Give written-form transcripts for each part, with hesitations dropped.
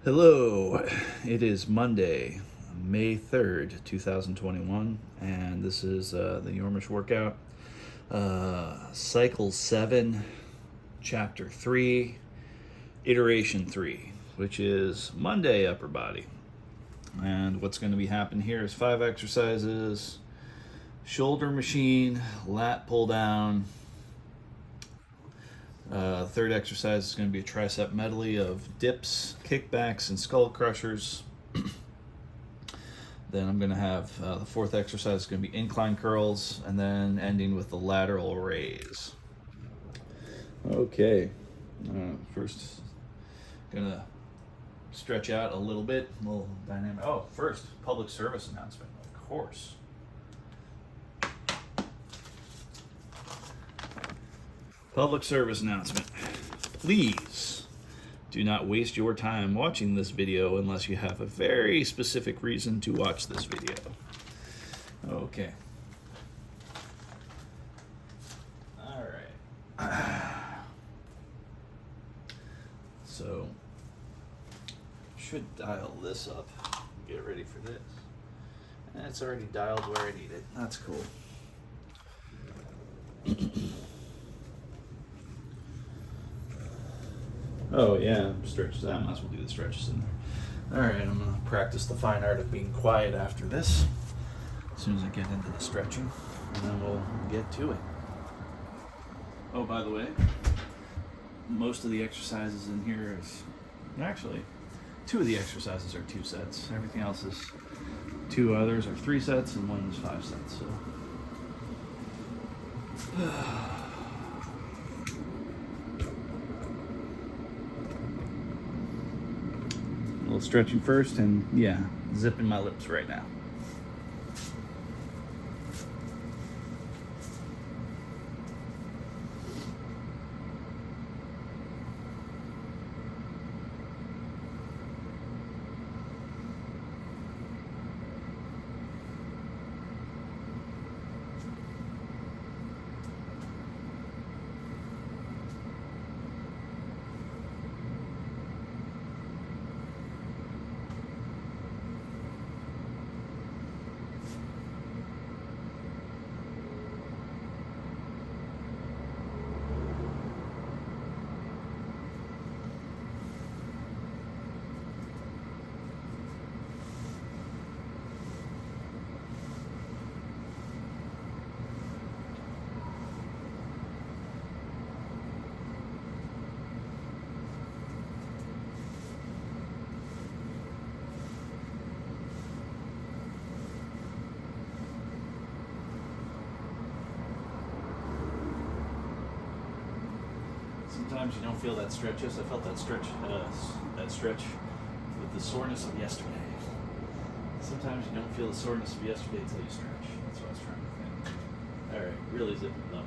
Hello, it is Monday, May 3rd, 2021, and this is the Yormish workout, Cycle 7, Chapter 3, Iteration 3, which is Monday upper body. And what's going to be happening here is 5 exercises, shoulder machine, lat pull down. Third exercise is going to be a tricep medley of dips, kickbacks, and skull crushers. Then I'm going to have the fourth exercise is going to be incline curls, and then ending with the lateral raise. Okay, first going to stretch out a little bit, a little dynamic. Oh, first, public service announcement, of course. Public service announcement. Please do not waste your time watching this video unless you have a very specific reason to watch this video. Okay. All right. So, should dial this up. Get ready for this. And it's already dialed where I need it. That's cool. Oh yeah, stretches. I might as well do the stretches in there. All right, I'm gonna practice the fine art of being quiet after this. As soon as I get into the stretching, and then we'll get to it. Oh, by the way, most of the exercises in here is actually 2 of the exercises are 2 sets. Everything else is 2 others are 3 sets, and 1 is 5 sets. So. A little stretching first, and yeah, zipping my lips right now. Sometimes you don't feel that stretch. Yes, I felt that stretch with the soreness of yesterday. Sometimes you don't feel the soreness of yesterday until you stretch. That's what I was trying to think. All right, really zip it up.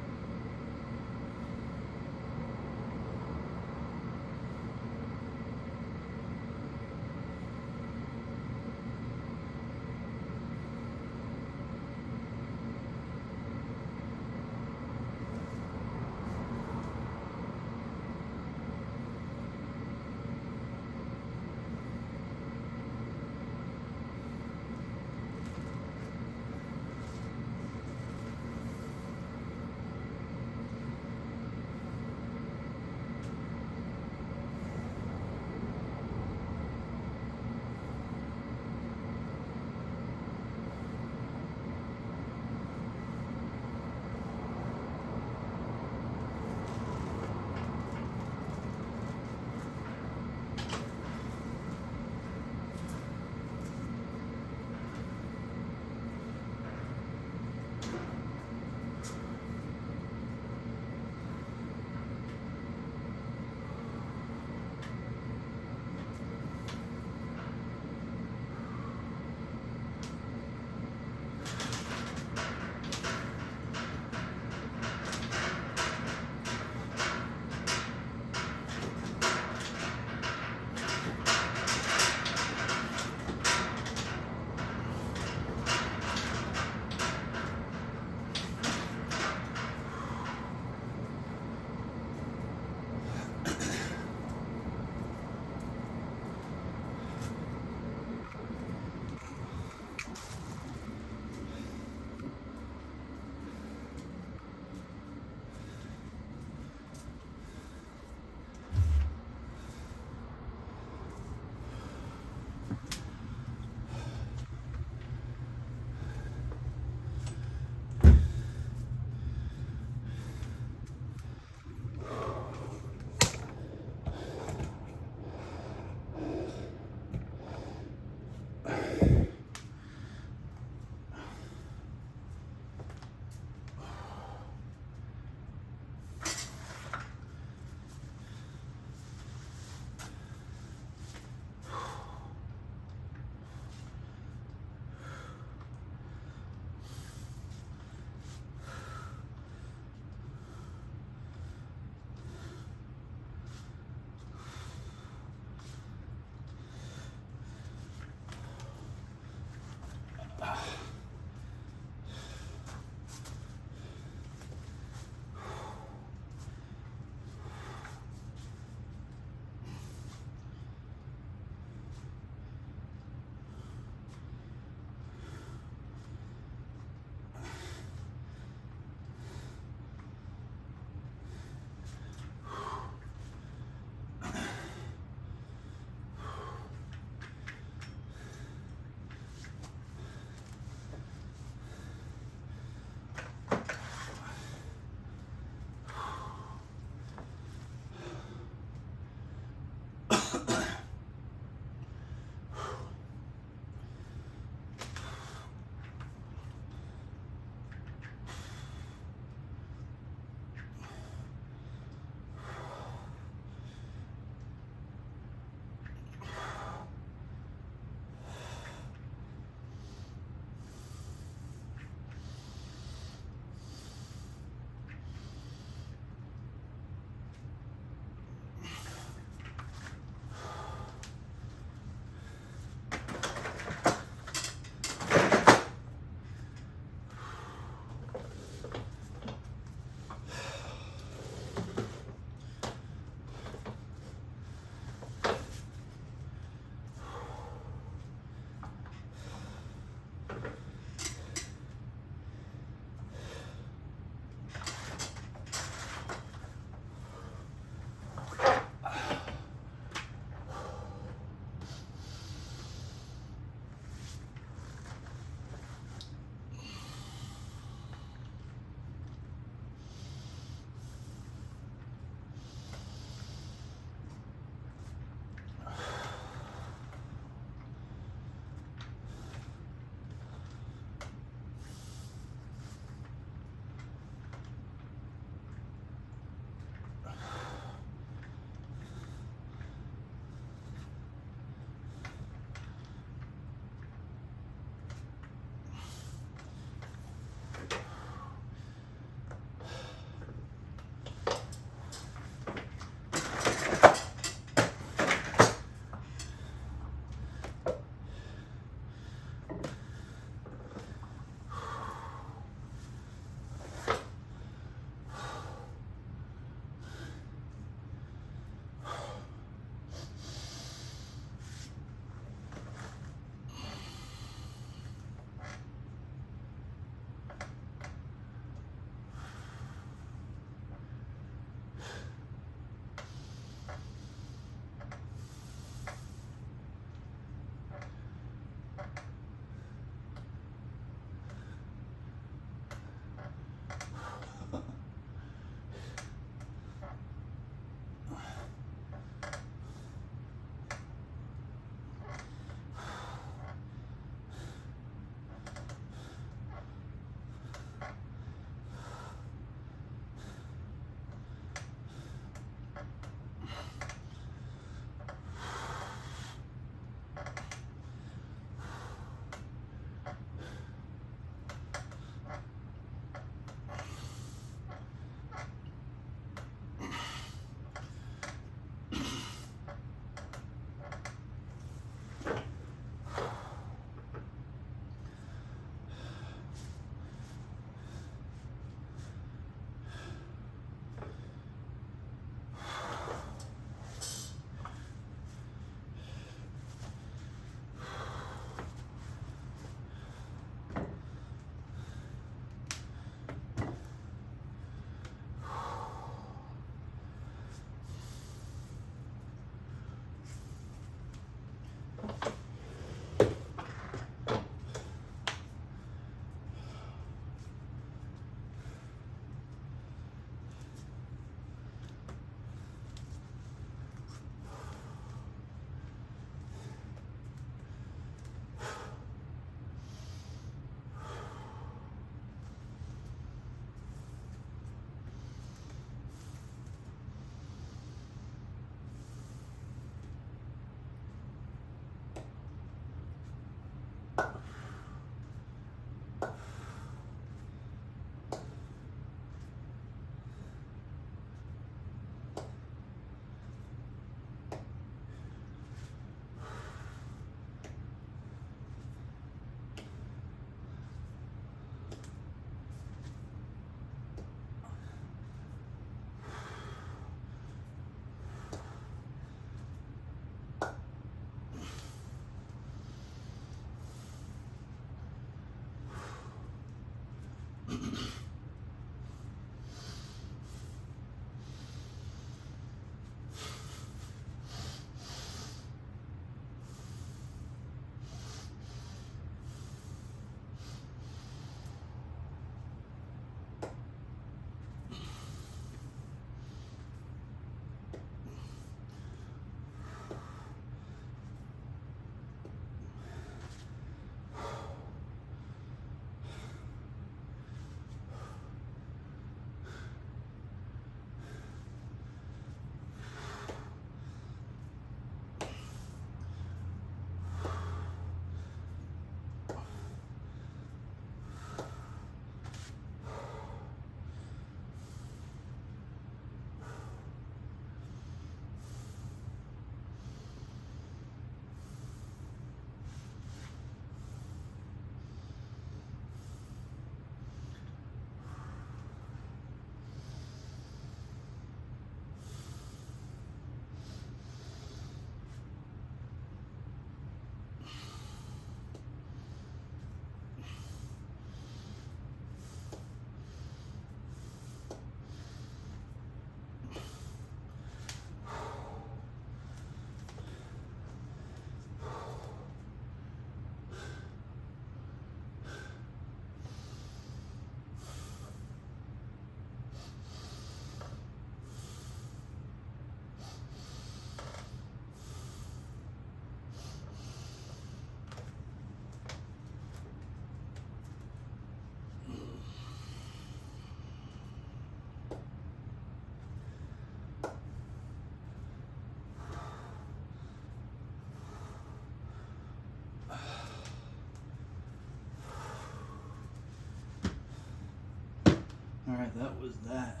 Alright, that was that.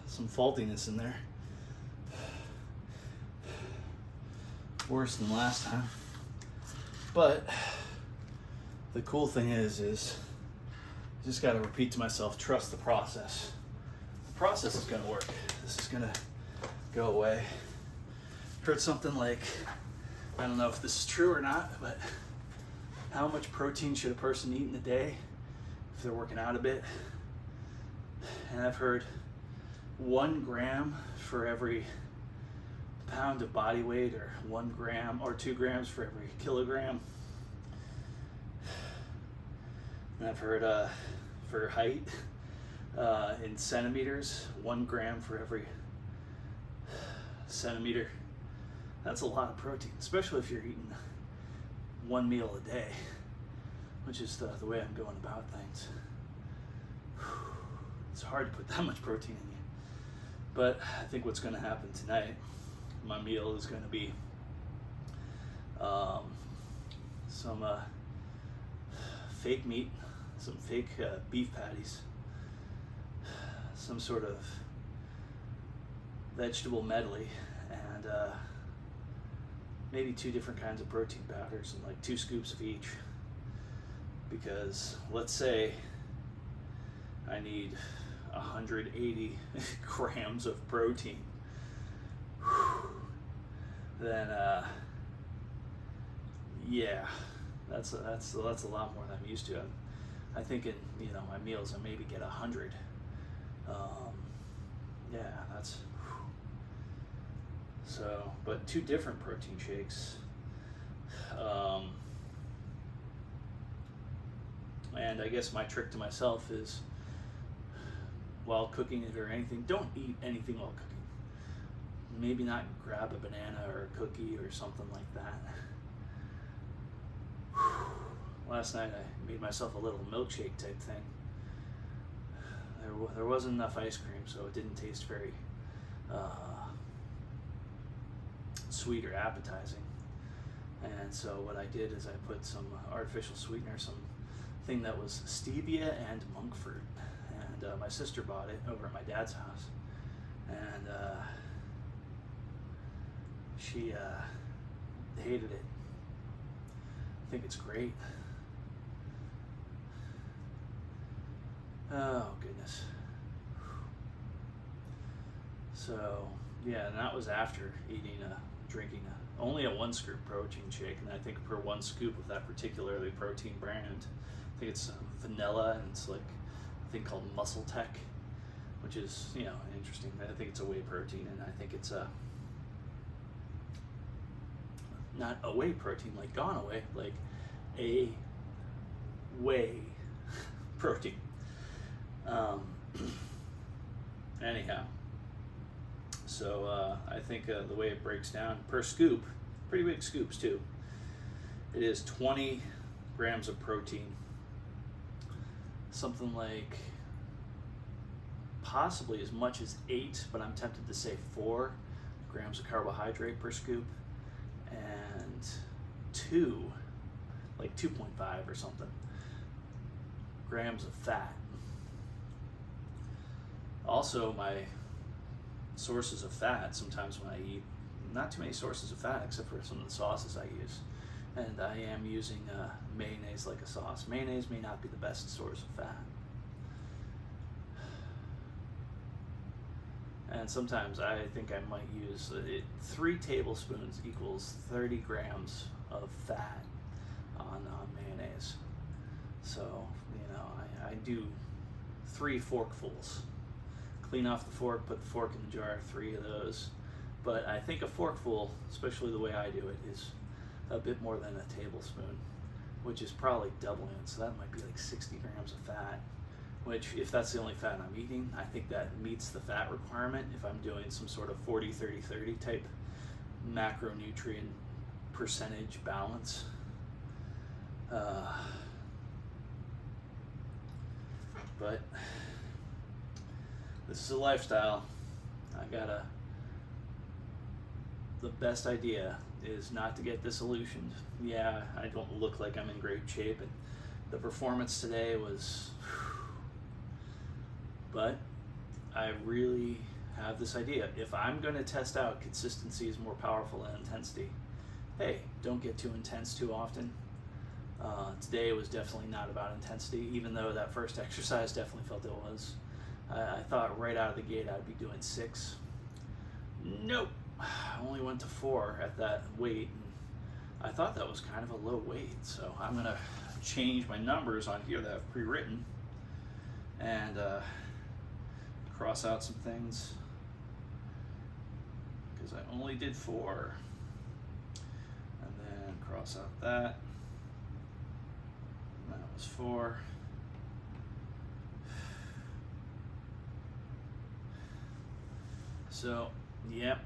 Some faultiness in there. Worse than last time. But the cool thing is I just got to repeat to myself, trust the process. The process is going to work. This is going to go away. Heard something like, I don't know if this is true or not, but how much protein should a person eat in a day if they're working out a bit? And I've heard 1 gram for every pound of body weight, or 1 gram or 2 grams for every kilogram. And I've heard for height in centimeters, 1 gram for every centimeter. That's a lot of protein, especially if you're eating 1 meal a day, which is the way I'm going about things. It's hard to put that much protein in you. But I think what's going to happen tonight, my meal is going to be some fake meat, some fake beef patties, some sort of vegetable medley, and maybe 2 different kinds of protein powders and like 2 scoops of each. Because let's say I need 180 grams of protein, then yeah, that's a lot more than I'm used to. I think in my meals I maybe get 100. Yeah, that's so. But 2 different protein shakes, and I guess my trick to myself is, while cooking it or anything, don't eat anything while cooking. Maybe not grab a banana or a cookie or something like that. Last night I made myself a little milkshake type thing. There wasn't enough ice cream, so it didn't taste very sweet or appetizing. And so what I did is I put some artificial sweetener, something that was stevia and monk fruit. And my sister bought it over at my dad's house. And she hated it. I think it's great. Oh, goodness. So, yeah, and that was after drinking only a 1 scoop protein shake, and I think per 1 scoop of that particularly protein brand, I think it's vanilla, and it's like a thing called Muscle Tech, which is, interesting. I think it's a whey protein, and I think it's not a whey protein like gone away, like a whey protein. Anyhow, so I think the way it breaks down per scoop, pretty big scoops too, it is 20 grams of protein, something like possibly as much as 8, but I'm tempted to say 4 grams of carbohydrate per scoop, and 2.5 or something grams of fat. Also, my sources of fat, sometimes when I eat, not too many sources of fat except for some of the sauces I use. And I am using mayonnaise like a sauce. Mayonnaise may not be the best source of fat. And sometimes I think I might use 3 tablespoons equals 30 grams of fat on mayonnaise. So, I do 3 forkfuls. Clean off the fork, put the fork in the jar, 3 of those. But I think a forkful, especially the way I do it, is a bit more than a tablespoon, which is probably doubling it. So that might be like 60 grams of fat, which, if that's the only fat I'm eating, I think that meets the fat requirement if I'm doing some sort of 40-30-30 type macronutrient percentage balance. But this is a lifestyle. The best idea is not to get disillusioned. Yeah, I don't look like I'm in great shape, and The performance today was, but I really have this idea. If I'm going to test out consistency is more powerful than intensity, hey, don't get too intense too often. Today was definitely not about intensity, even though that first exercise definitely felt it was. I thought right out of the gate I'd be doing 6. Nope, I only went to 4 at that weight. And I thought that was kind of a low weight, so I'm gonna change my numbers on here that I've pre-written and cross out some things because I only did 4, and then cross out that. That was 4. So, yep,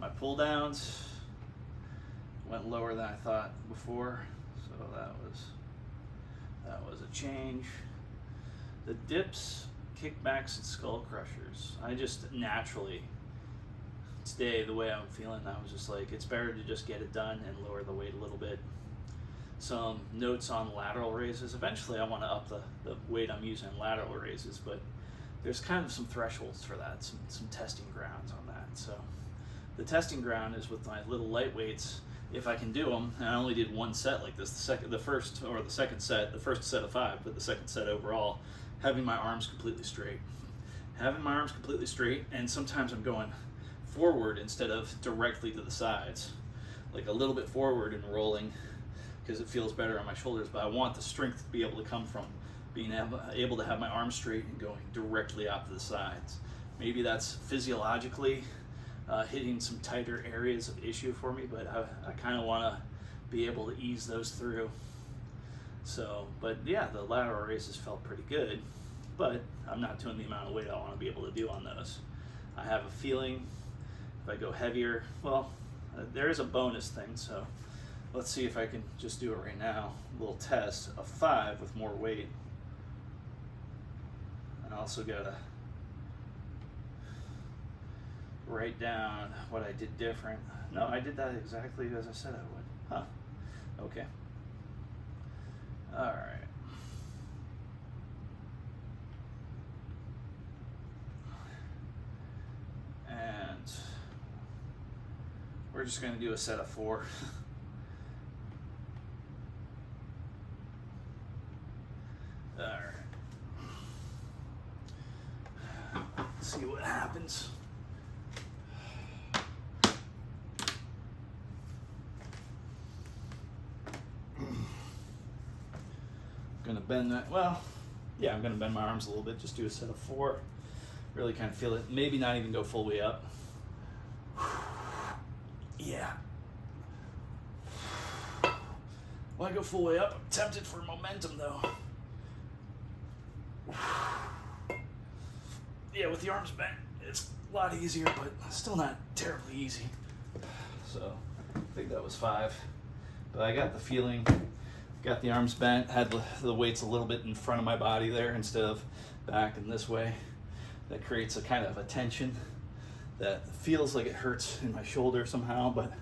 my pull downs went lower than I thought before, so that was a change. The dips, kickbacks, and skull crushers, I just naturally, today the way I'm feeling, I was just like, it's better to just get it done and lower the weight a little bit. Some notes on lateral raises. Eventually I want to up the weight I'm using in lateral raises, but there's kind of some thresholds for that, some testing grounds on that. So the testing ground is with my little lightweights, if I can do them, and I only did 1 set like this, the first set of 5, but the second set overall, having my arms completely straight. Having my arms completely straight, and sometimes I'm going forward instead of directly to the sides, like a little bit forward and rolling because it feels better on my shoulders, but I want the strength to be able to come from being able to have my arms straight and going directly out to the sides. Maybe that's physiologically hitting some tighter areas of issue for me, but I kind of want to be able to ease those through. So, but yeah, the lateral raises felt pretty good, but I'm not doing the amount of weight I want to be able to do on those. I have a feeling if I go heavier, well, there is a bonus thing, so let's see if I can just do it right now. A little test of 5 with more weight. I also gotta write down what I did different. No, I did that exactly as I said I would. Huh. Okay. All right. And we're just gonna do a set of 4. All right. See what happens. Gonna bend that. Well, yeah, I'm gonna bend my arms a little bit. Just do a set of 4. Really kind of feel it. Maybe not even go full way up. Yeah. When I go full way up, I'm tempted for momentum though. Yeah, with the arms bent, it's a lot easier, but still not terribly easy. So I think that was 5. But I got the feeling, got the arms bent, had the weights a little bit in front of my body there instead of back and this way. That creates a kind of a tension that feels like it hurts in my shoulder somehow, but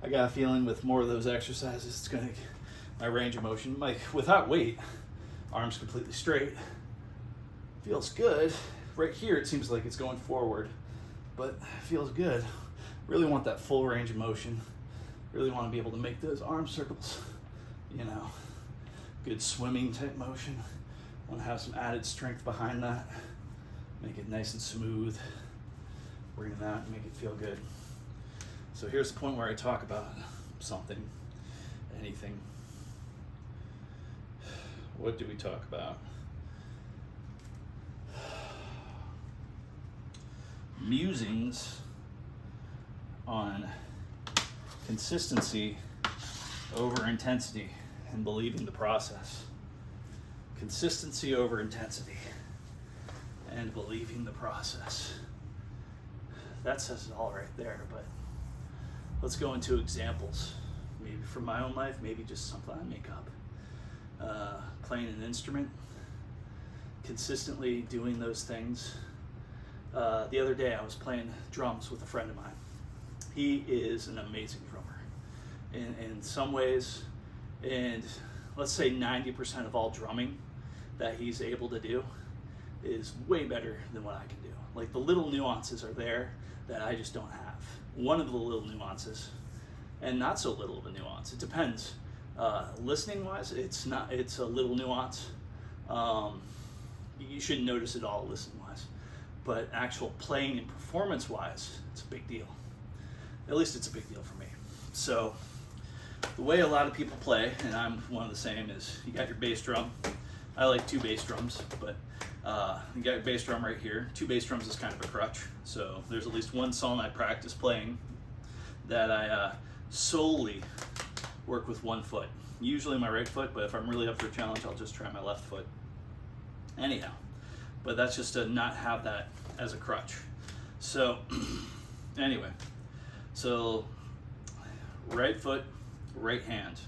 I got a feeling with more of those exercises, it's gonna, my range of motion, like without weight, arms completely straight, feels good. Right here, it seems like it's going forward, but it feels good. Really want that full range of motion. Really want to be able to make those arm circles, you know, good swimming type motion. Want to have some added strength behind that. Make it nice and smooth. Bring it out and make it feel good. So here's the point where I talk about something, anything. What do we talk about? Musings on consistency over intensity and believing the process. Consistency over intensity and believing the process. That says it all right there, but let's go into examples. Maybe from my own life, maybe just something I make up. Playing an instrument, consistently doing those things. The other day I was playing drums with a friend of mine. He is an amazing drummer in some ways, and let's say 90% of all drumming that he's able to do is way better than what I can do. Like the little nuances are there that I just don't have. One of the little nuances, and not so little of a nuance, it depends. Listening wise, it's a little nuance. You shouldn't notice it all listening wise, but actual playing and performance wise, it's a big deal. At least it's a big deal for me. So the way a lot of people play, and I'm one of the same, is you got your bass drum. I like 2 bass drums, but you got your bass drum right here. 2 bass drums is kind of a crutch. So there's at least one song I practice playing that I solely work with 1 foot. Usually my right foot, but if I'm really up for a challenge, I'll just try my left foot. Anyhow, but that's just to not have that as a crutch. So anyway, so right foot, right hand,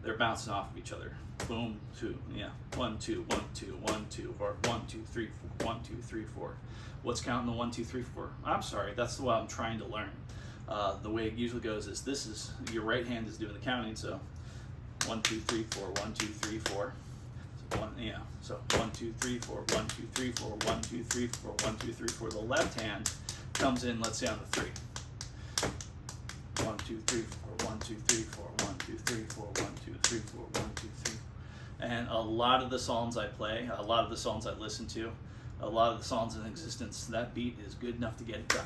they're bouncing off of each other. Boom, 2, yeah, 1, 2, 1, 2, 1, 2, or 1, 2, 3, 4, 1, 2, 3, 4. What's counting the 1, 2, 3, 4? I'm sorry, that's what I'm trying to learn. The way it usually goes is this is your right hand is doing the counting, so 1, 2, 3, 4, 1, 2, 3, 4. So 1, yeah, so 1, 2, 3, 4, 1, 2, 3, 4, 1, 2, 3, 4, 1, 2, 3, 4. The left hand comes in, let's say on the 3. 1, 2, 3, 4, 1, 2, 3, 4, 1, 2, 3, 4, 1, 2, 3, 4, 1, 2, 3. And a lot of the songs I play, a lot of the songs I listen to, a lot of the songs in existence, that beat is good enough to get it done.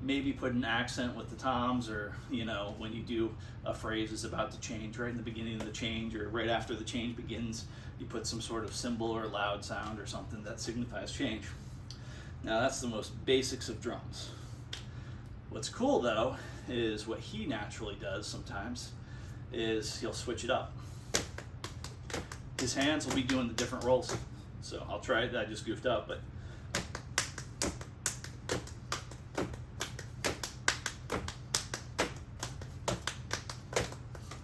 Maybe put an accent with the toms, or when you do a phrase is about to change, right in the beginning of the change or right after the change begins, you put some sort of cymbal or loud sound or something that signifies change. Now that's the most basics of drums. What's cool though is what he naturally does sometimes is he'll switch it up. His hands will be doing the different rolls. So I'll try it. I just goofed up, but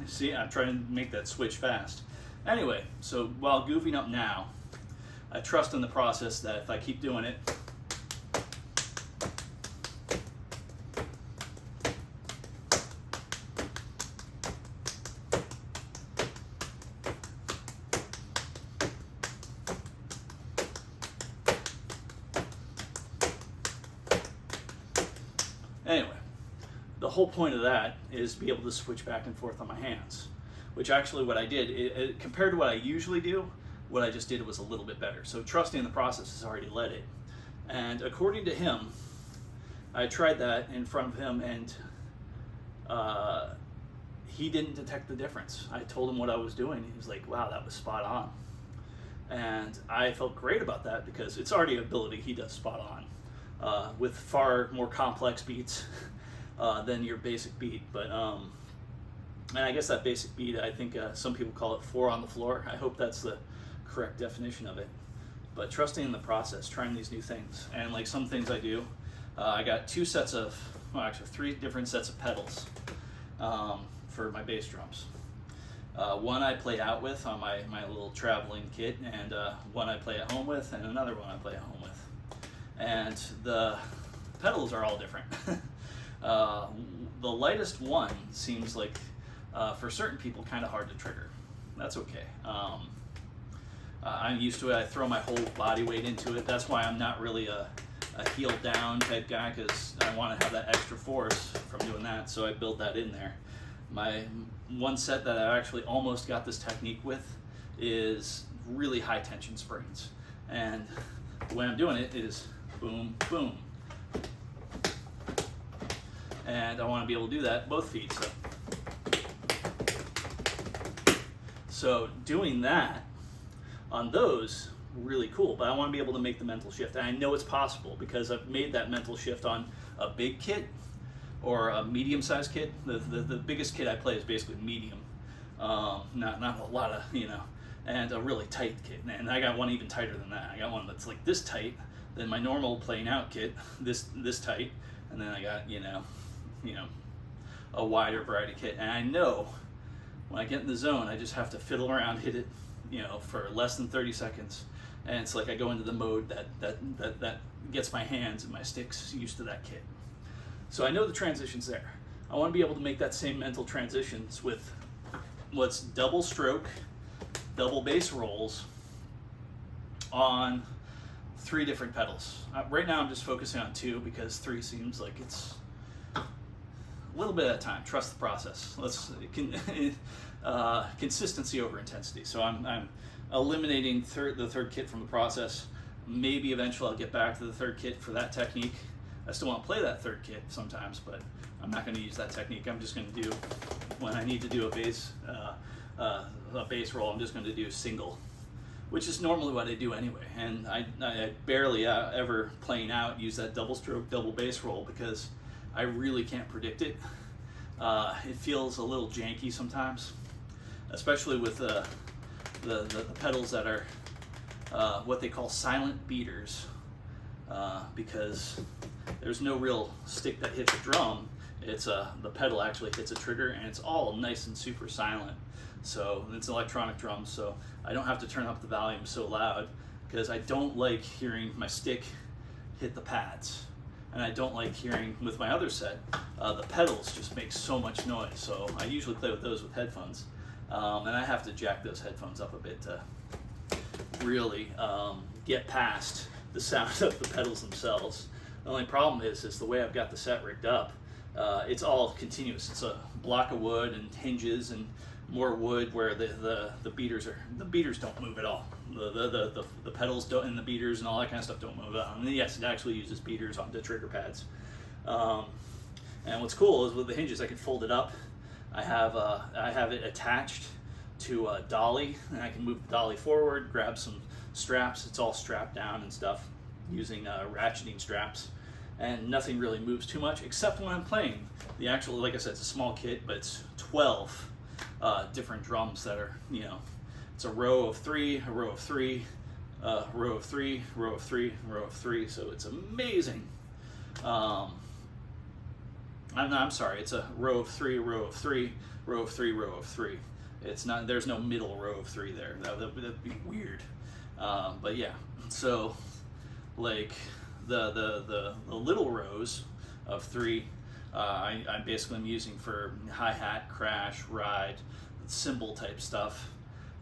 see, I'm trying to make that switch fast. Anyway, so while goofing up now, I trust in the process that if I keep doing it, anyway, the whole point of that is to be able to switch back and forth on my hands, which actually what I did, compared to what I usually do, what I just did was a little bit better. So trusting in the process has already led it. And according to him, I tried that in front of him, and he didn't detect the difference. I told him what I was doing. He was like, wow, that was spot on. And I felt great about that because it's already an ability he does spot on with far more complex beats than your basic beat. But and I guess that basic beat, I think some people call it 4 on the floor. I hope that's the correct definition of it. But trusting in the process, trying these new things. And like some things I do, I got 2 sets of, well actually 3 different sets of pedals for my bass drums. One I play out with on my little traveling kit, and one I play at home with, and another one I play at home with. And the pedals are all different. The lightest one seems like, for certain people, kind of hard to trigger. That's okay. I'm used to it. I throw my whole body weight into it. That's why I'm not really a heel down type guy, because I want to have that extra force from doing that, so I build that in there. My one set that I actually almost got this technique with is really high tension springs. And the way I'm doing it is boom, boom. And I want to be able to do that both feet. So doing that on those, really cool, but I want to be able to make the mental shift. And I know it's possible because I've made that mental shift on a big kit or a medium-sized kit. The biggest kit I play is basically medium, not a lot of, and a really tight kit. And I got one even tighter than that. I got one that's like this tight, then my normal playing out kit, this tight, and then I got, a wider variety kit. And I know when I get in the zone, I just have to fiddle around, hit it, for less than 30 seconds. And it's like I go into the mode that gets my hands and my sticks used to that kit. So I know the transition's there. I want to be able to make that same mental transitions with what's double stroke double bass rolls on 3 different pedals. Right now I'm just focusing on 2 because 3 seems like it's a little bit at a time. Trust the process. Consistency over intensity. So I'm eliminating the third kit from the process. Maybe eventually I'll get back to the third kit for that technique. I still want to play that third kit sometimes, but I'm not going to use that technique. I'm just going to do, when I need to do a bass roll, I'm just going to do single, which is normally what I do anyway. And I barely ever playing out use that double stroke, double bass roll because I really can't predict it. It feels a little janky sometimes, especially with the pedals that are what they call silent beaters, because there's no real stick that hits a drum. It's the pedal actually hits a trigger, and it's all nice and super silent. So it's electronic drums, so I don't have to turn up the volume so loud because I don't like hearing my stick hit the pads, and I don't like hearing with my other set the pedals just make so much noise. So I usually play with those with headphones, and I have to jack those headphones up a bit to really get past the sound of the pedals themselves. The only problem is the way I've got the set rigged up. It's all continuous. It's a block of wood and hinges and more wood where the beaters don't move at all. The pedals don't, and the beaters and all that kind of stuff don't move at all. And yes, it actually uses beaters on the trigger pads. And what's cool is with the hinges, I can fold it up. I have it attached to a dolly, and I can move the dolly forward, grab some straps. It's all strapped down and stuff using ratcheting straps, and nothing really moves too much except when I'm playing the actual, like I said, it's a small kit, but it's 12 different drums that are, it's a row of 3, a row of 3, a row of 3, row of 3, row of 3, so it's amazing. I'm sorry, it's a row of 3, row of 3, row of 3, row of 3. It's not, there's no middle row of 3 there. That'd be weird. But yeah, so like the little rows of 3, I basically am using for hi-hat, crash, ride, cymbal type stuff.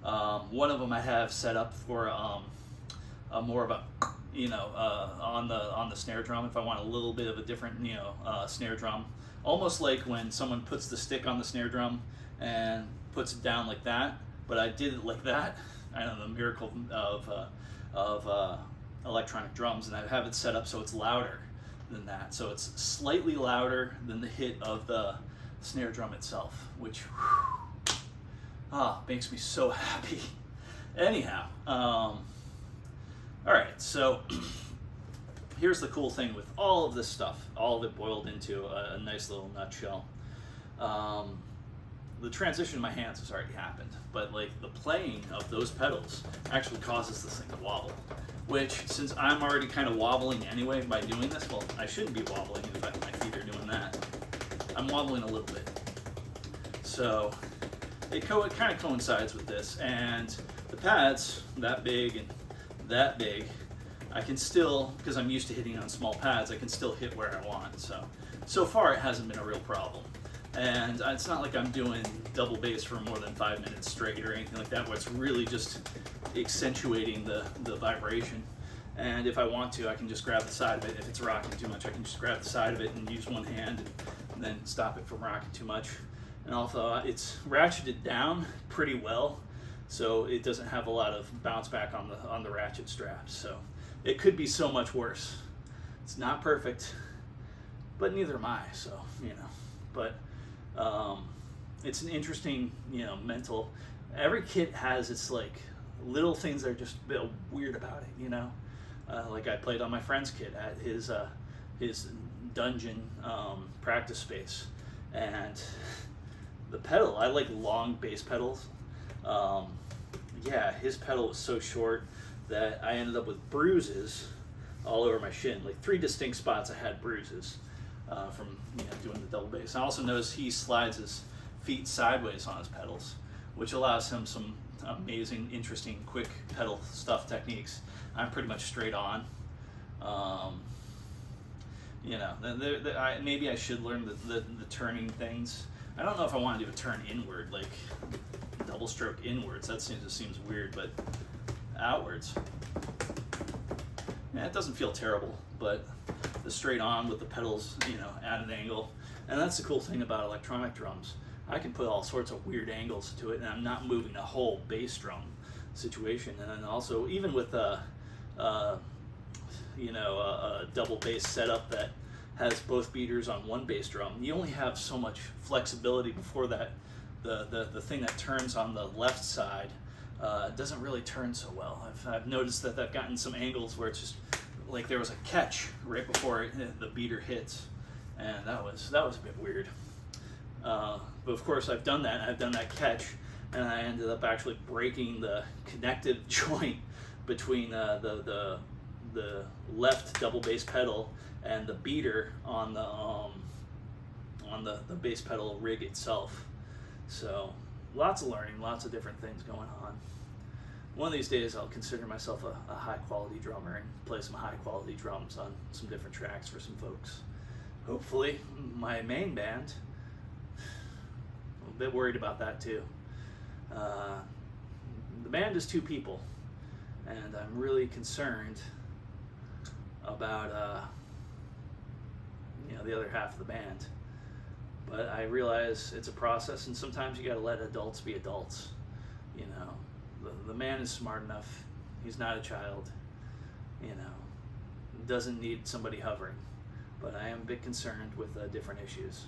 One of them I have set up for a more of a, on the snare drum, if I want a little bit of a different, snare drum. Almost like when someone puts the stick on the snare drum and puts it down like that, but I did it like that. I know the miracle of electronic drums, and I have it set up so it's louder than that. So it's slightly louder than the hit of the snare drum itself, which makes me so happy. Anyhow, all right, so here's the cool thing with all of this stuff, all of it boiled into a nice little nutshell. The transition in my hands has already happened, but like the playing of those pedals actually causes this thing to wobble, which, since I'm already kind of wobbling anyway by doing this, well, I shouldn't be wobbling, in fact my feet are doing that. I'm wobbling a little bit. So it kind of coincides with this, and the pads, that big and that big, I can still, because I'm used to hitting on small pads, I can still hit where I want. So far it hasn't been a real problem. And it's not like I'm doing double bass for more than 5 minutes straight or anything like that, where it's really just accentuating the vibration. And if I want to, I can just grab the side of it. If it's rocking too much, I can just grab the side of it and use one hand and then stop it from rocking too much. And also, it's ratcheted down pretty well, so it doesn't have a lot of bounce back on the ratchet straps. So it could be so much worse. It's not perfect, but neither am I. So but it's an interesting, mental. Every kit has its like little things that are just a bit weird about it, like I played on my friend's kit at his dungeon practice space, and the pedal, I like long bass pedals. His pedal was so short that I ended up with bruises all over my shin, like 3 distinct spots I had bruises from doing the double bass. I also noticed he slides his feet sideways on his pedals, which allows him some amazing, interesting, quick pedal stuff techniques. I'm pretty much straight on. Maybe I should learn the turning things. I don't know if I want to do a turn inward like double stroke inwards. That seems weird, but outwards. Yeah, it doesn't feel terrible, but the straight on with the pedals, at an angle. And that's the cool thing about electronic drums. I can put all sorts of weird angles to it, and I'm not moving a whole bass drum situation. And then also, even with a double bass setup that has both beaters on one bass drum, you only have so much flexibility before that the thing that turns on the left side doesn't really turn so well. I've noticed that I've gotten some angles where it's just like there was a catch right before the beater hits, and that was a bit weird. But of course I've done that catch, and I ended up actually breaking the connective joint between the left double bass pedal and the beater on the bass pedal rig itself. So lots of learning, lots of different things going on. One of these days I'll consider myself a high quality drummer and play some high quality drums on some different tracks for some folks. Hopefully. My main band, I'm a bit worried about that too. The band is 2 people, and I'm really concerned about the other half of the band. But I realize it's a process, and sometimes you got to let adults be adults. The man is smart enough. He's not a child. Doesn't need somebody hovering. But I am a bit concerned with different issues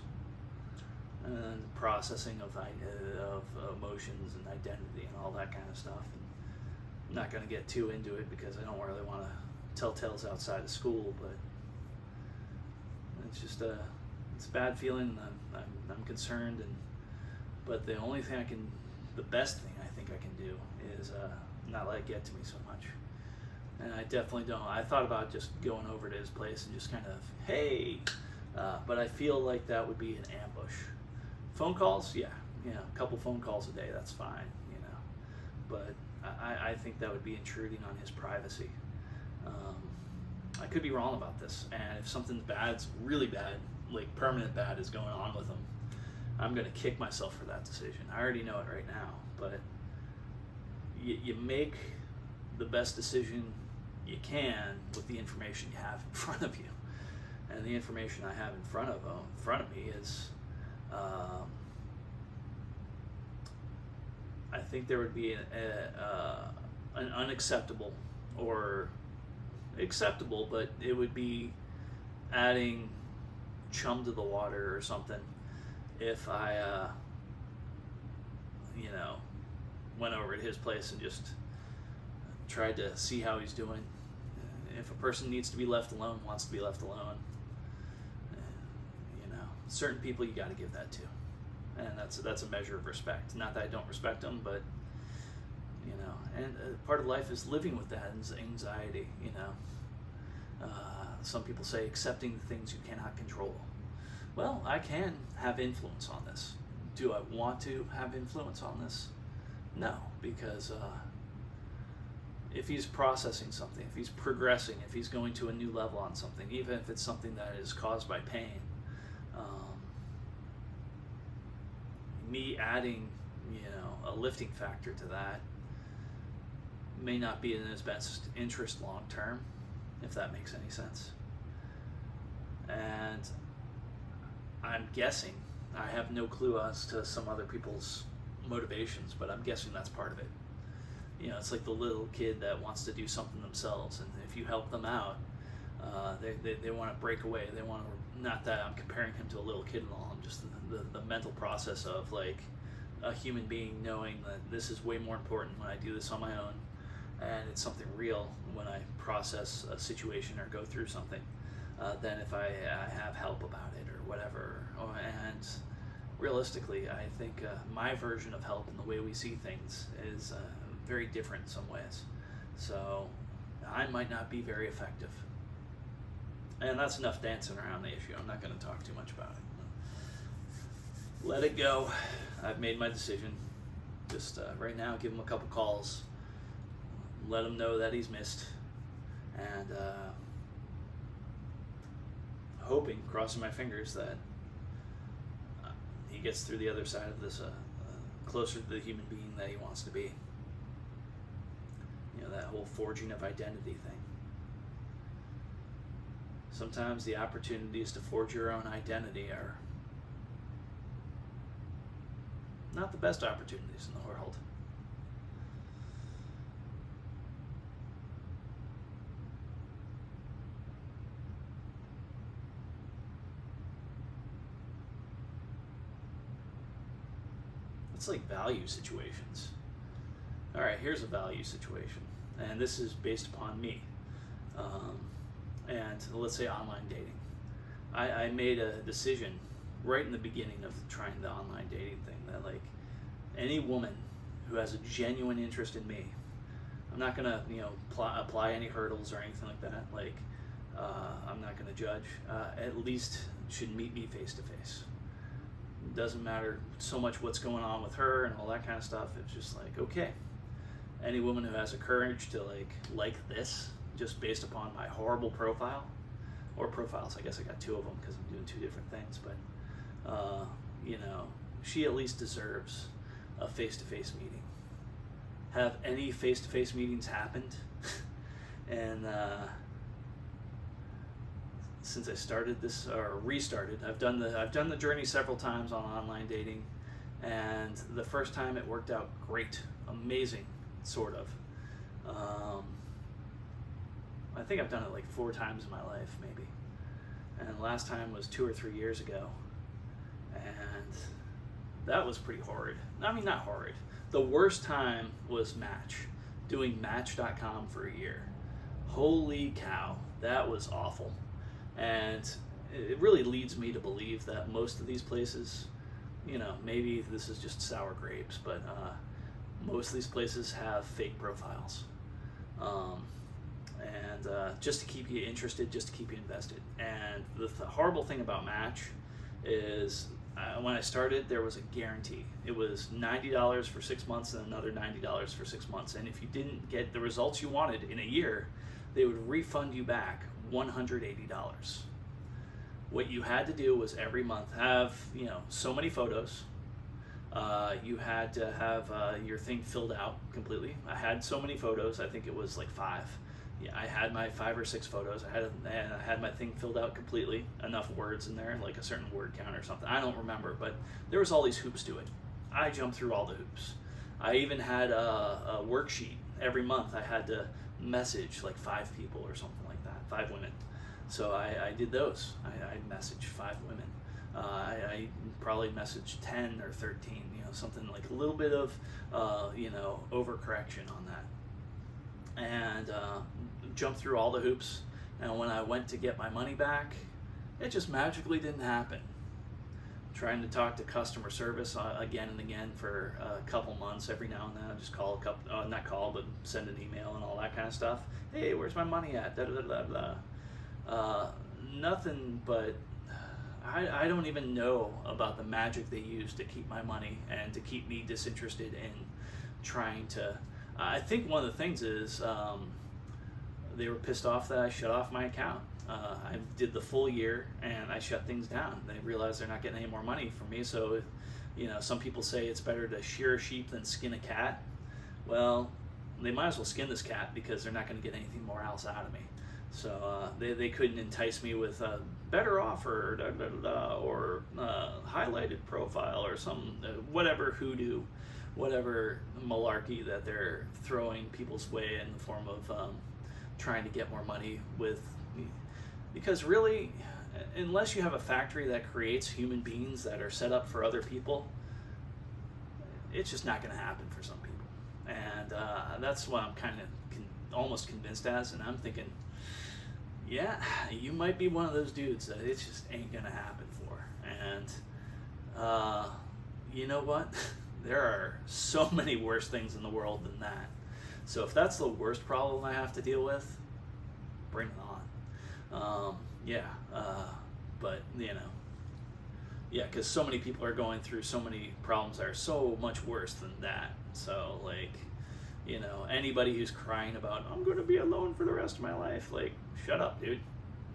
and processing of emotions and identity and all that kind of stuff. And I'm not going to get too into it because I don't really want to tell tales outside of school, but it's just it's a bad feeling. I'm concerned, but the only thing the best thing I think I can do is not let it get to me so much. And I definitely don't. I thought about just going over to his place and just kind of, hey, but I feel like that would be an ambush. Phone calls, yeah, a couple phone calls a day, that's fine, but I think that would be intruding on his privacy. I could be wrong about this, and if something bad's really bad, like permanent bad, is going on with him, I'm going to kick myself for that decision. I already know it right now, but you make the best decision you can with the information you have in front of you. And the information I have in front of me is, I think there would be an unacceptable or acceptable, but it would be adding chum to the water or something if I went over to his place and just tried to see how he's doing. If a person needs to be left alone, wants to be left alone, certain people you got to give that to, and that's a measure of respect. Not that I don't respect them, but and part of life is living with that anxiety. Some people say accepting the things you cannot control. Well, I can have influence on this. Do I want to have influence on this? No, because if he's processing something, if he's progressing, if he's going to a new level on something, even if it's something that is caused by pain, me adding, a lifting factor to that may not be in his best interest long term, if that makes any sense. And I'm guessing, I have no clue as to some other people's motivations, but I'm guessing that's part of it. It's like the little kid that wants to do something themselves, and if you help them out, they want to break away. They want to, not that I'm comparing him to a little kid and all, I'm just the mental process of like a human being knowing that this is way more important when I do this on my own, and it's something real when I process a situation or go through something, than if I have help about it or whatever. And realistically, I think my version of help and the way we see things is very different in some ways. So I might not be very effective. And that's enough dancing around the issue. I'm not going to talk too much about it. Let it go. I've made my decision. Just right now, give him a couple calls. Let him know that he's missed. And hoping, crossing my fingers, that he gets through the other side of this closer to the human being that he wants to be. You know, that whole forging of identity thing. Sometimes the opportunities to forge your own identity are not the best opportunities in the world. It's like value situations. All right, here's a value situation, and this is based upon me. And let's say online dating. I made a decision right in the beginning of trying the online dating thing that, like, any woman who has a genuine interest in me, I'm not gonna, apply any hurdles or anything like that. Like, I'm not gonna judge. At least should meet me face to face. Doesn't matter so much what's going on with her and all that kind of stuff. It's just like, okay, any woman who has a courage to like this, just based upon my horrible profile, or profiles, I guess I got two of them because I'm doing two different things, but she at least deserves a face-to-face meeting. Have any face-to-face meetings happened? And since I started this, or restarted, I've done the journey several times on online dating, and the first time it worked out great, amazing, sort of. I think I've done it like 4 times in my life, maybe. And the last time was 2 or 3 years ago, and that was pretty horrid. I mean, not horrid. The worst time was Match, doing Match.com for a year. Holy cow, that was awful. And it really leads me to believe that most of these places, maybe this is just sour grapes, but most of these places have fake profiles. And just to keep you interested, just to keep you invested. And the horrible thing about Match is when I started, there was a guarantee. It was $90 for 6 months and another $90 for 6 months. And if you didn't get the results you wanted in a year, they would refund you back $180. What you had to do was every month have, so many photos. You had to have your thing filled out completely. I had so many photos. I think it was like 5. Yeah, I had my 5 or 6 photos. I had my thing filled out completely. Enough words in there, like a certain word count or something. I don't remember, but there was all these hoops to it. I jumped through all the hoops. I even had a worksheet. Every month I had to message like 5 people or something like that, 5 women. So I did those. I messaged 5 women. I probably messaged 10 or 13, something like a little bit of, overcorrection on that. And jumped through all the hoops. And when I went to get my money back, it just magically didn't happen. Trying to talk to customer service again and again for a couple months, every now and then. I just call not call, but send an email and all that kind of stuff. Hey, where's my money at? Da da da da da. Nothing but I don't even know about the magic they use to keep my money and to keep me disinterested in trying to. I think one of the things is they were pissed off that I shut off my account. I did the full year and I shut things down. They realized they're not getting any more money from me. So, some people say it's better to shear a sheep than skin a cat. Well, they might as well skin this cat because they're not going to get anything more else out of me. So they couldn't entice me with a better offer or highlighted profile or some whatever hoodoo, whatever malarkey that they're throwing people's way in the form of trying to get more money with. Because really, unless you have a factory that creates human beings that are set up for other people, it's just not going to happen for some people. And that's what I'm kind of almost convinced as, and I'm thinking, yeah, you might be one of those dudes that it just ain't going to happen for. And you know what? There are so many worse things in the world than that. So if that's the worst problem I have to deal with, bring it on. But because so many people are going through so many problems that are so much worse than that. So anybody who's crying about, I'm going to be alone for the rest of my life, shut up, dude.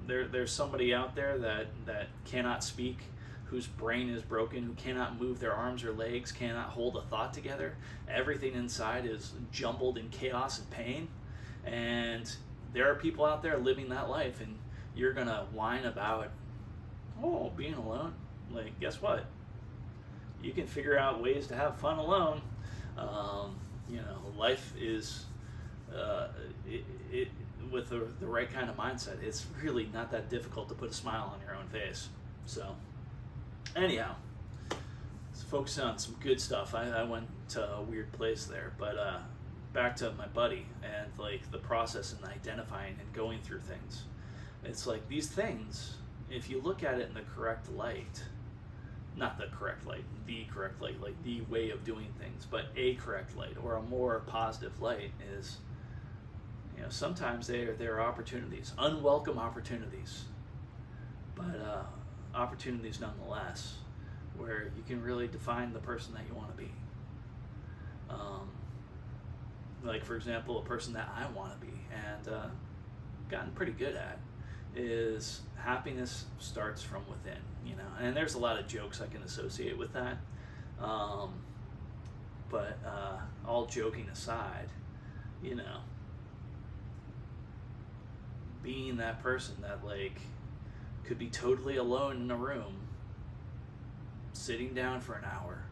There's somebody out there that cannot speak whose brain is broken, who cannot move their arms or legs, cannot hold a thought together. Everything inside is jumbled in chaos and pain. And there are people out there living that life, and you're going to whine about, oh, being alone. Like, guess what? You can figure out ways to have fun alone. Life is, with the right kind of mindset, it's really not that difficult to put a smile on your own face. So, anyhow, let's focus on some good stuff. I went to a weird place there, but back to my buddy and like the process and identifying and going through things. It's like these things, if you look at it in the correct light, not the correct light, the correct light, like the way of doing things, but a correct light or a more positive light is, sometimes there are opportunities, unwelcome opportunities, but opportunities nonetheless, where you can really define the person that you want to be. Like, for example, a person that I want to be and gotten pretty good at is happiness starts from within, and there's a lot of jokes I can associate with that. But all joking aside, being that person that like could be totally alone in a room, sitting down for an hour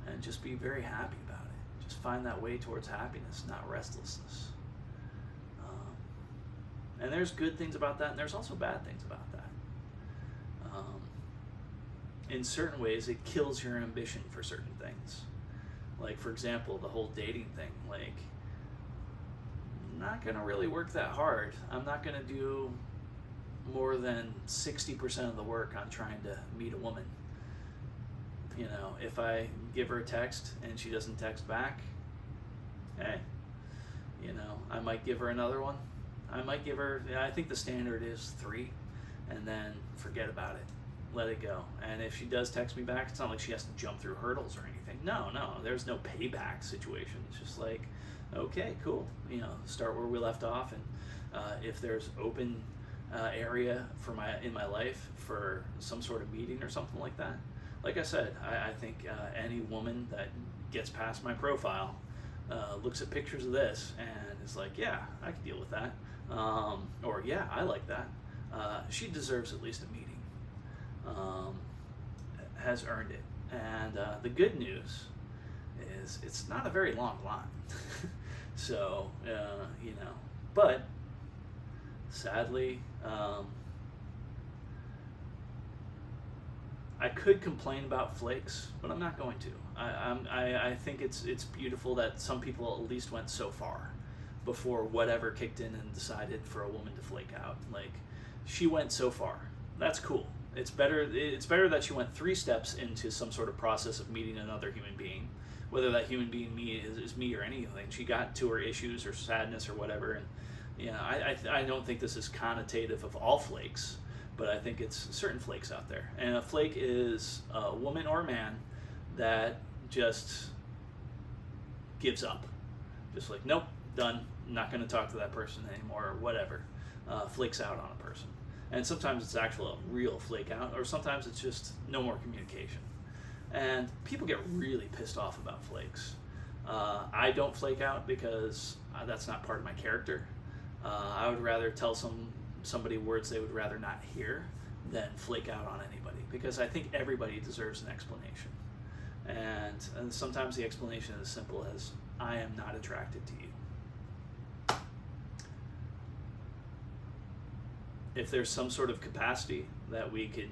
and just be very happy about it. Just find that way towards happiness, not restlessness. And there's good things about that, and there's also bad things about that. In certain ways, it kills your ambition for certain things. Like, for example, the whole dating thing. Like, I'm not going to really work that hard. I'm not going to do more than 60% of the work on trying to meet a woman. If I give her a text and she doesn't text back, hey, I might give her another one. I might give her, I think the standard is 3, and then forget about it. Let it go. And if she does text me back, it's not like she has to jump through hurdles or anything. No, there's no payback situation. It's just like, okay, cool. Start where we left off, and if there's open area in my life for some sort of meeting or something like that. Like I said, I think any woman that gets past my profile looks at pictures of this and is like, yeah, I can deal with that. Or, yeah, I like that. She deserves at least a meeting. Has earned it. And the good news is it's not a very long line. So, but sadly, I could complain about flakes, but I'm not going to. I think it's beautiful that some people at least went so far before whatever kicked in and decided for a woman to flake out. Like, she went so far. That's cool. It's better that she went 3 steps into some sort of process of meeting another human being, whether that human being is me or anything. She got to her issues or sadness or whatever, and I don't think this is connotative of all flakes, but I think it's certain flakes out there. And a flake is a woman or a man that just gives up. Just like, nope, done, not going to talk to that person anymore, or whatever. Flakes out on a person. And sometimes it's actual a real flake out, or sometimes it's just no more communication. And people get really pissed off about flakes. I don't flake out because that's not part of my character. I would rather tell somebody words they would rather not hear than flake out on anybody, because I think everybody deserves an explanation. And sometimes the explanation is as simple as, I am not attracted to you. If there's some sort of capacity that we could,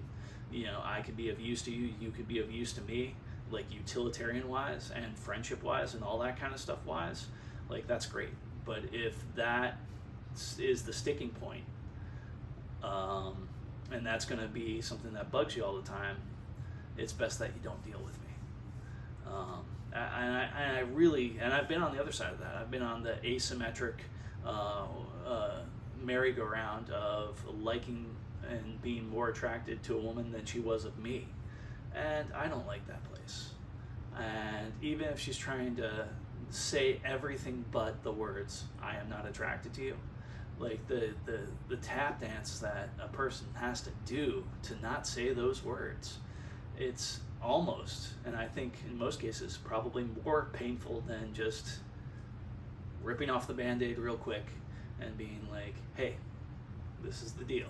I could be of use to you, you could be of use to me, like utilitarian wise and friendship wise and all that kind of stuff wise, like that's great. But if that is the sticking point, and that's going to be something that bugs you all the time, it's best that you don't deal with me. And I've been on the other side of that. I've been on the asymmetric merry-go-round of liking and being more attracted to a woman than she was of me, and I don't like that place. And even if she's trying to say everything but the words, I am not attracted to you, like the tap dance that a person has to do to not say those words it's almost, and I think in most cases, probably more painful than just ripping off the Band-Aid real quick and being like, hey, this is the deal.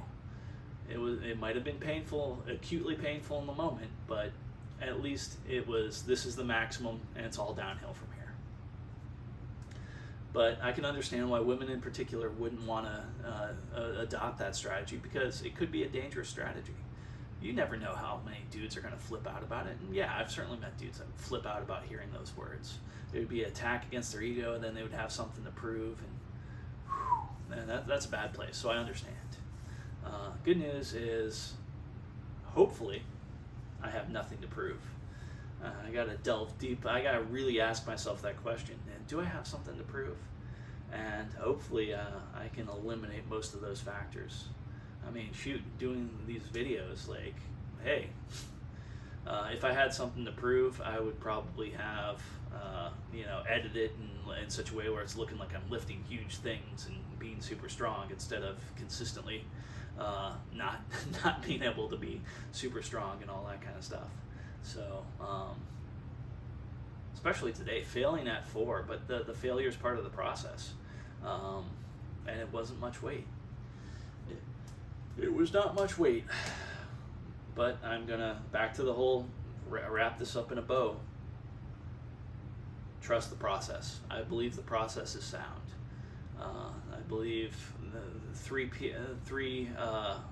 It might have been painful, acutely painful in the moment, but at least this is the maximum, and it's all downhill from here. But I can understand why women in particular wouldn't want to adopt that strategy, because it could be a dangerous strategy. You never know how many dudes are going to flip out about it. And yeah, I've certainly met dudes that flip out about hearing those words. It would be an attack against their ego, and then they would have something to prove, and that's a bad place, so I understand. Good news is, hopefully, I have nothing to prove. I got to delve deep. I got to really ask myself that question. And do I have something to prove? And hopefully I can eliminate most of those factors. I mean, shoot, doing these videos, like, hey, if I had something to prove, I would probably have, edited it in such a way where it's looking like I'm lifting huge things and being super strong, instead of consistently not being able to be super strong and all that kind of stuff. So, especially today, failing at 4, but the failure is part of the process, and it wasn't much weight. It was not much weight, but I'm gonna back to the whole wrap this up in a bow. Trust the process. I believe the process is sound. I believe the three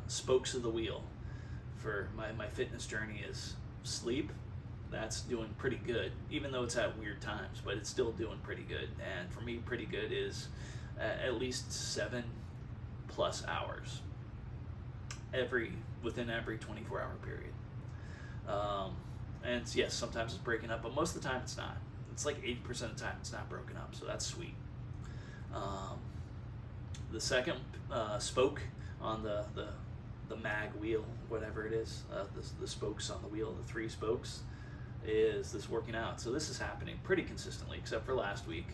spokes of the wheel for my fitness journey is sleep. That's doing pretty good, even though it's at weird times, but it's still doing pretty good. And for me, pretty good is at least 7+ hours within every 24-hour period. And yes, sometimes it's breaking up, but most of the time it's not. It's like 80% of the time it's not broken up, so that's sweet. The second spoke on the mag wheel, whatever it is, the spokes on the wheel, the 3 spokes, is this working out. So this is happening pretty consistently, except for last week.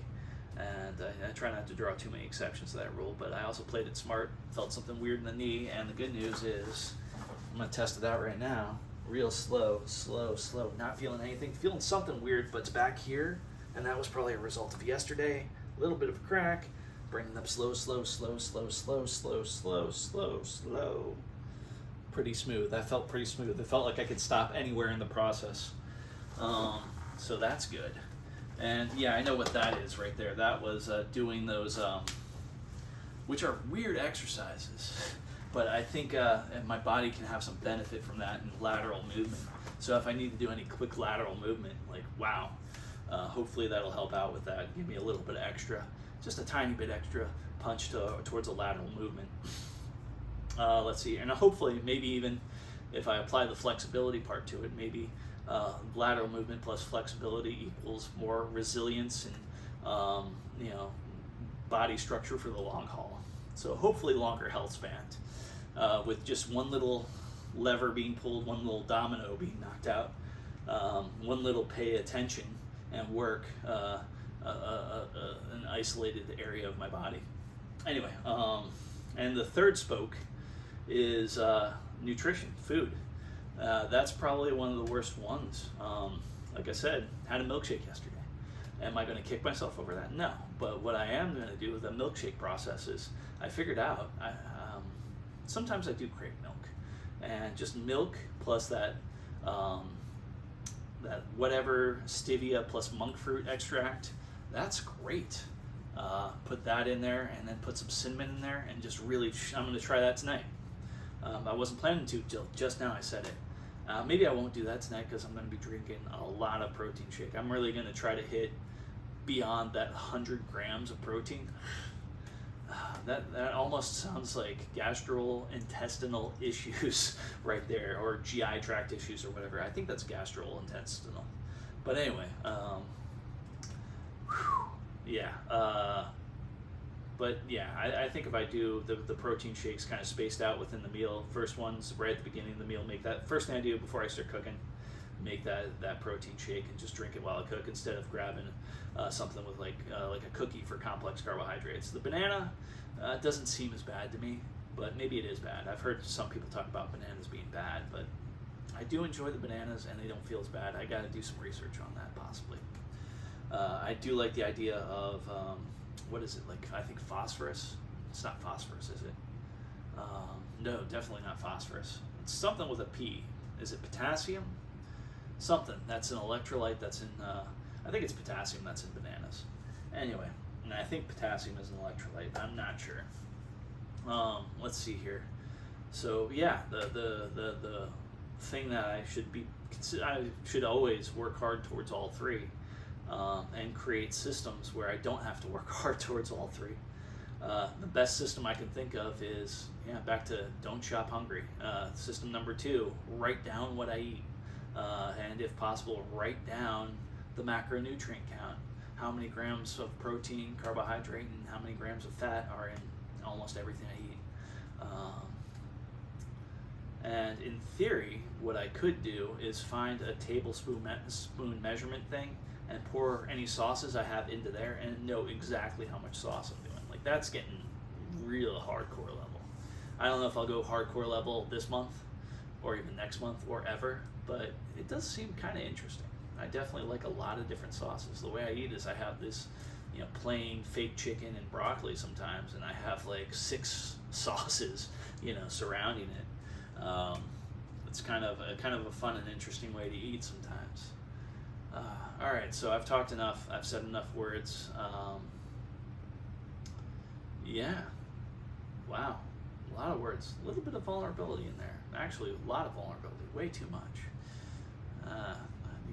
And I try not to draw too many exceptions to that rule, but I also played it smart, felt something weird in the knee, and the good news is, I'm going to test it out right now, real slow, not feeling anything, feeling something weird, but it's back here, and that was probably a result of yesterday, a little bit of a crack, bringing up slow, pretty smooth. That felt pretty smooth. It felt like I could stop anywhere in the process. So that's good. And yeah, I know what that is right there. That was doing those, which are weird exercises, but I think my body can have some benefit from that in lateral movement. So if I need to do any quick lateral movement, like, wow, hopefully that'll help out with that. Give me a little bit of extra, just a tiny bit extra punch towards a lateral movement. Let's see, and hopefully maybe even if I apply the flexibility part to it, maybe lateral movement plus flexibility equals more resilience and body structure for the long haul. So hopefully longer health span, with just one little lever being pulled, one little domino being knocked out, one little pay attention and work, an isolated area of my body. Anyway, and the third spoke is nutrition, food. That's probably one of the worst ones. Like I said, had a milkshake yesterday. Am I going to kick myself over that? No. But what I am going to do with the milkshake process is, I figured out, sometimes I do crave milk. And just milk plus that whatever stevia plus monk fruit extract, that's great. Put that in there, and then put some cinnamon in there, and just really, I'm going to try that tonight. I wasn't planning to till just now I said it. Maybe I won't do that tonight because I'm going to be drinking a lot of protein shake. I'm really going to try to hit beyond that 100 grams of protein. That almost sounds like gastrointestinal issues right there, or GI tract issues or whatever. I think that's gastrointestinal. But anyway, yeah. But yeah, I think if I do the protein shakes kind of spaced out within the meal, first ones right at the beginning of the meal, make that first thing I do before I start cooking, make that protein shake and just drink it while I cook, instead of grabbing something with like a cookie for complex carbohydrates. The banana doesn't seem as bad to me, but maybe it is bad. I've heard some people talk about bananas being bad, but I do enjoy the bananas, and they don't feel as bad. I got to do some research on that, possibly. I do like the idea of, what is it, like, I think phosphorus? It's not phosphorus, is it? No, definitely not phosphorus. It's something with a P. Is it potassium? Something. That's an electrolyte that's in, I think it's potassium that's in bananas. Anyway, and I think potassium is an electrolyte. I'm not sure. Let's see here. So yeah, the thing that I should always work hard towards all three, and create systems where I don't have to work hard towards all three. The best system I can think of is, back to don't shop hungry. System number 2, write down what I eat, and if possible, write down the macronutrient count. How many grams of protein, carbohydrate, and how many grams of fat are in almost everything I eat. And in theory, what I could do is find a tablespoon spoon measurement thing and pour any sauces I have into there and know exactly how much sauce I'm doing. Like, that's getting real hardcore level. I don't know if I'll go hardcore level this month or even next month or ever, but it does seem kind of interesting. I definitely like a lot of different sauces. The way I eat is I have this, plain fake chicken and broccoli sometimes, and I have like 6 sauces, surrounding it. It's kind of a fun and interesting way to eat sometimes. All right, so I've talked enough. I've said enough words. Wow, a lot of words. A little bit of vulnerability in there. Actually, a lot of vulnerability. Way too much.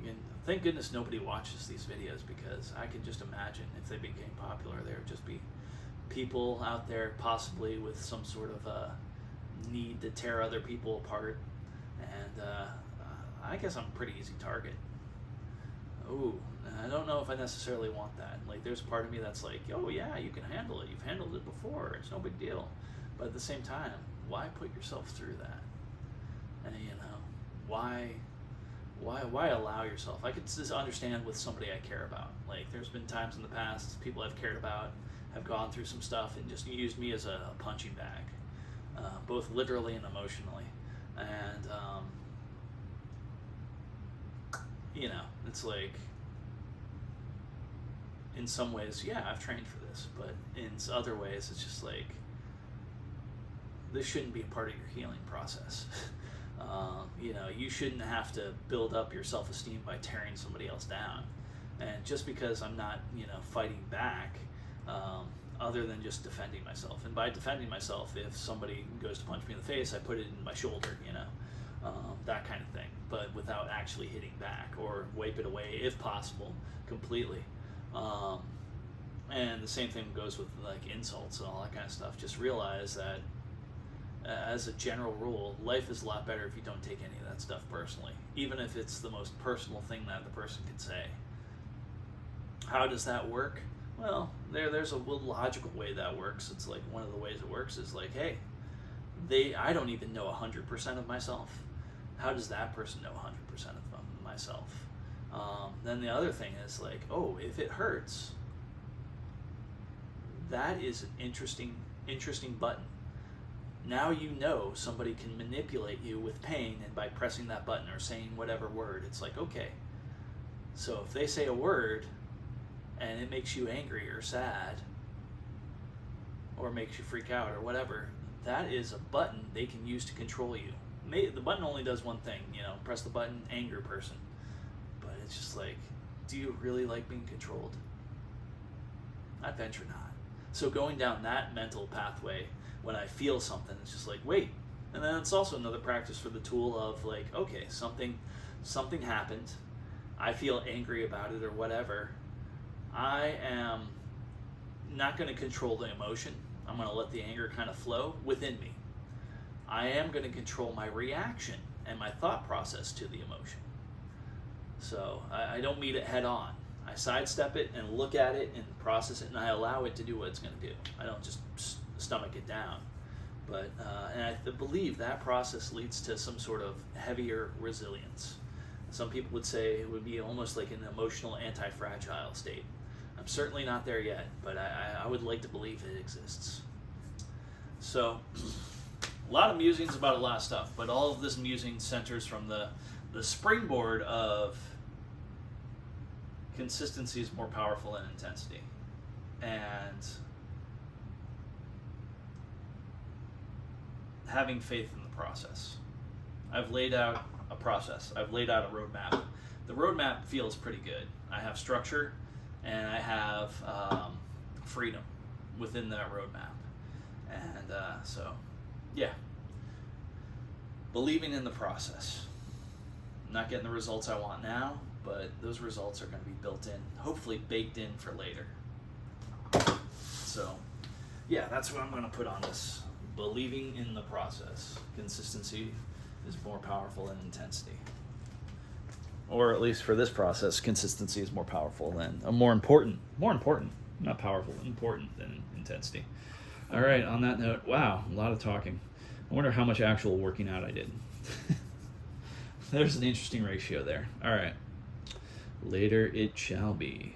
Again, thank goodness nobody watches these videos, because I can just imagine if they became popular, there would just be people out there possibly with some sort of need to tear other people apart, and I guess I'm a pretty easy target. Ooh, I don't know if I necessarily want that. Like, there's part of me that's like, oh yeah, you can handle it. You've handled it before. It's no big deal. But at the same time, why put yourself through that? And why allow yourself? I could just understand with somebody I care about. Like, there's been times in the past people I've cared about have gone through some stuff and just used me as a punching bag, both literally and emotionally. And it's like, in some ways, yeah, I've trained for this, but in other ways, it's just like, this shouldn't be a part of your healing process. You shouldn't have to build up your self-esteem by tearing somebody else down. And just because I'm not, fighting back, other than just defending myself. And by defending myself, if somebody goes to punch me in the face, I put it in my shoulder, that kind of thing. But without actually hitting back, or wipe it away, if possible, completely. And the same thing goes with like insults and all that kind of stuff. Just realize that, as a general rule, life is a lot better if you don't take any of that stuff personally, even if it's the most personal thing that the person could say. How does that work? Well, there's a logical way that works. It's like, one of the ways it works is like, hey, I don't even know 100% of myself. How does that person know 100% of myself? Then the other thing is like, oh, if it hurts, that is an interesting button. Now somebody can manipulate you with pain, and by pressing that button or saying whatever word, it's like, okay, so if they say a word and it makes you angry or sad or makes you freak out or whatever, that is a button they can use to control you. The button only does one thing, press the button, anger person. But it's just like, do you really like being controlled? I'd venture not. So going down that mental pathway, when I feel something, it's just like, wait. And then it's also another practice for the tool of like, okay, something happened, I feel angry about it or whatever. I am not going to control the emotion. I'm going to let the anger kind of flow within me. I am going to control my reaction and my thought process to the emotion. So I don't meet it head on. I sidestep it and look at it and process it, and I allow it to do what it's going to do. I don't just stomach it down. But and I believe that process leads to some sort of heavier resilience. Some people would say it would be almost like an emotional anti-fragile state. I'm certainly not there yet, but I would like to believe it exists. So A lot of musings about a lot of stuff, but all of this musing centers from the springboard of consistency is more powerful than intensity. And having faith in the process. I've laid out a process. I've laid out a roadmap. The roadmap feels pretty good. I have structure and I have freedom within that roadmap. And so, yeah. Believing in the process. I'm not getting the results I want now, but those results are going to be built in, hopefully baked in for later. So, yeah, that's what I'm going to put on this. Believing in the process. Consistency is more powerful than intensity. Or at least for this process, consistency is more powerful than, more important, not powerful, important than intensity. All right, on that note, wow, a lot of talking. I wonder how much actual working out I did. There's an interesting ratio there. All right, later it shall be.